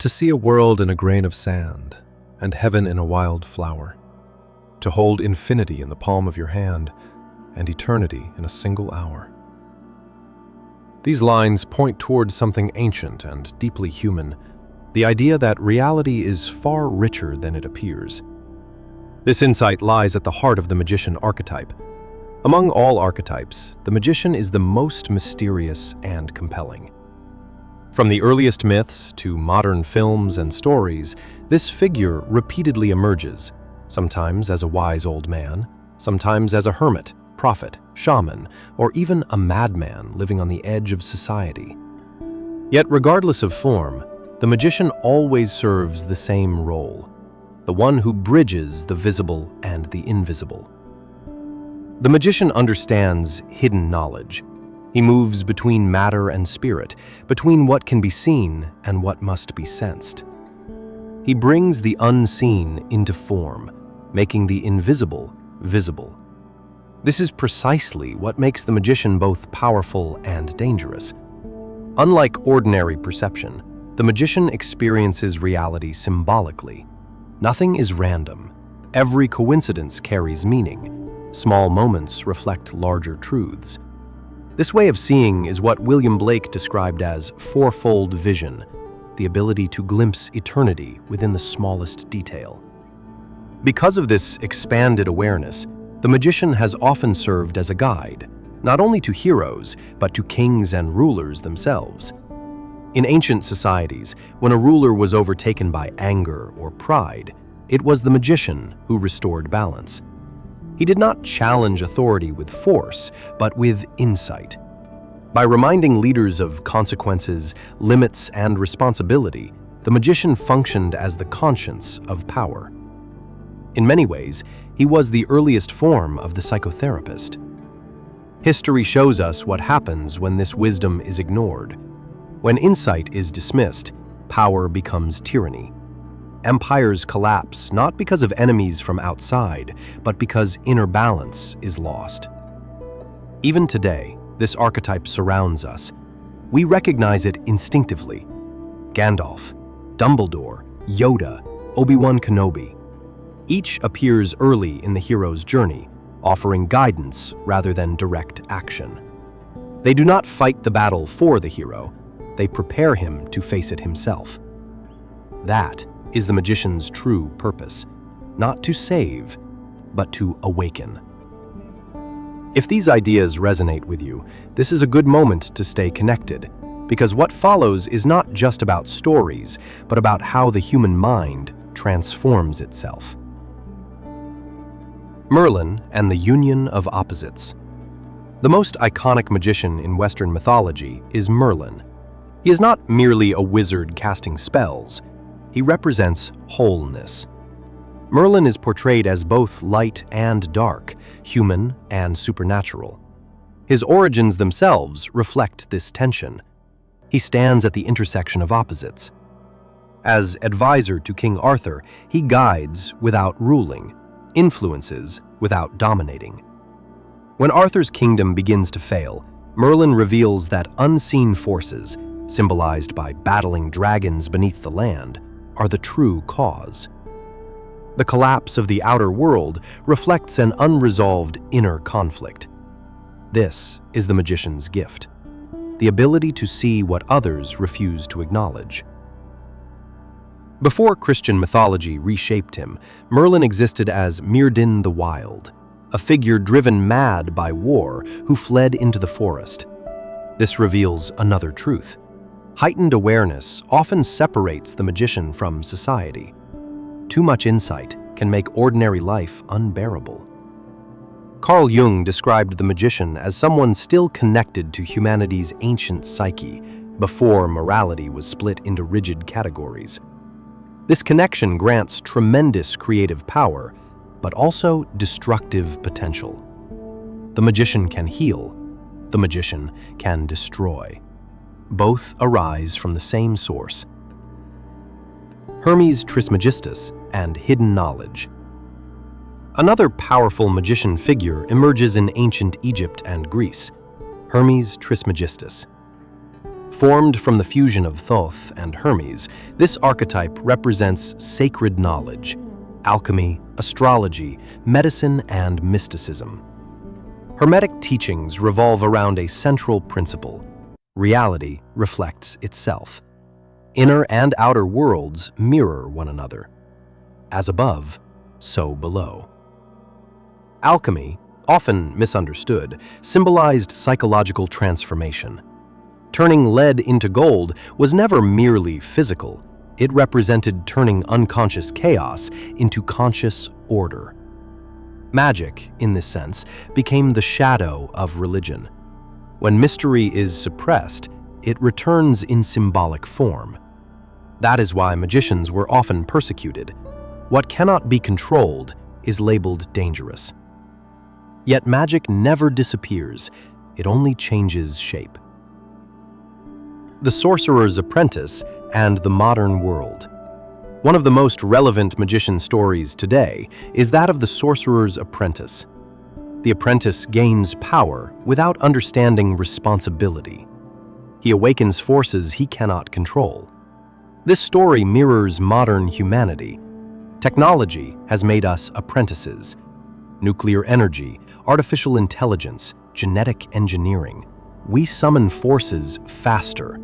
To see a world in a grain of sand, and heaven in a wild flower. To hold infinity in the palm of your hand, and eternity in a single hour. These lines point towards something ancient and deeply human, the idea that reality is far richer than it appears. This insight lies at the heart of the magician archetype. Among all archetypes, the magician is the most mysterious and compelling. From the earliest myths to modern films and stories, this figure repeatedly emerges, sometimes as a wise old man, sometimes as a hermit, prophet, shaman, or even a madman living on the edge of society. Yet regardless of form, the magician always serves the same role, the one who bridges the visible and the invisible. The magician understands hidden knowledge. He moves between matter and spirit, between what can be seen and what must be sensed. He brings the unseen into form, making the invisible visible. This is precisely what makes the magician both powerful and dangerous. Unlike ordinary perception, the magician experiences reality symbolically. Nothing is random. Every coincidence carries meaning. Small moments reflect larger truths. This way of seeing is what William Blake described as fourfold vision, the ability to glimpse eternity within the smallest detail. Because of this expanded awareness, the magician has often served as a guide, not only to heroes, but to kings and rulers themselves. In ancient societies, when a ruler was overtaken by anger or pride, it was the magician who restored balance. He did not challenge authority with force, but with insight. By reminding leaders of consequences, limits, and responsibility, the magician functioned as the conscience of power. In many ways, he was the earliest form of the psychotherapist. History shows us what happens when this wisdom is ignored. When insight is dismissed, power becomes tyranny. Empires collapse not because of enemies from outside, but because inner balance is lost. Even today, this archetype surrounds us. We recognize it instinctively. Gandalf, Dumbledore, Yoda, Obi-Wan Kenobi. Each appears early in the hero's journey, offering guidance rather than direct action. They do not fight the battle for the hero, they prepare him to face it himself. That is the magician's true purpose, not to save, but to awaken. If these ideas resonate with you, this is a good moment to stay connected, because what follows is not just about stories, but about how the human mind transforms itself. Merlin and the Union of Opposites. The most iconic magician in Western mythology is Merlin. He is not merely a wizard casting spells. He represents wholeness. Merlin is portrayed as both light and dark, human and supernatural. His origins themselves reflect this tension. He stands at the intersection of opposites. As advisor to King Arthur, he guides without ruling, influences without dominating. When Arthur's kingdom begins to fail, Merlin reveals that unseen forces, symbolized by battling dragons beneath the land, are the true cause. The collapse of the outer world reflects an unresolved inner conflict. This is the magician's gift, the ability to see what others refuse to acknowledge. Before Christian mythology reshaped him, Merlin existed as Myrddin the Wild, a figure driven mad by war who fled into the forest. This reveals another truth. Heightened awareness often separates the magician from society. Too much insight can make ordinary life unbearable. Carl Jung described the magician as someone still connected to humanity's ancient psyche before morality was split into rigid categories. This connection grants tremendous creative power, but also destructive potential. The magician can heal. The magician can destroy. Both arise from the same source. Hermes Trismegistus and hidden knowledge. Another powerful magician figure emerges in ancient Egypt and Greece, Hermes Trismegistus. Formed from the fusion of Thoth and Hermes, this archetype represents sacred knowledge, alchemy, astrology, medicine, and mysticism. Hermetic teachings revolve around a central principle: reality reflects itself. Inner and outer worlds mirror one another. As above, so below. Alchemy, often misunderstood, symbolized psychological transformation. Turning lead into gold was never merely physical. It represented turning unconscious chaos into conscious order. Magic, in this sense, became the shadow of religion. When mystery is suppressed, it returns in symbolic form. That is why magicians were often persecuted. What cannot be controlled is labeled dangerous. Yet magic never disappears, it only changes shape. The Sorcerer's Apprentice and the Modern World. One of the most relevant magician stories today is that of the Sorcerer's Apprentice. The apprentice gains power without understanding responsibility. He awakens forces he cannot control. This story mirrors modern humanity. Technology has made us apprentices. Nuclear energy, artificial intelligence, genetic engineering. We summon forces faster,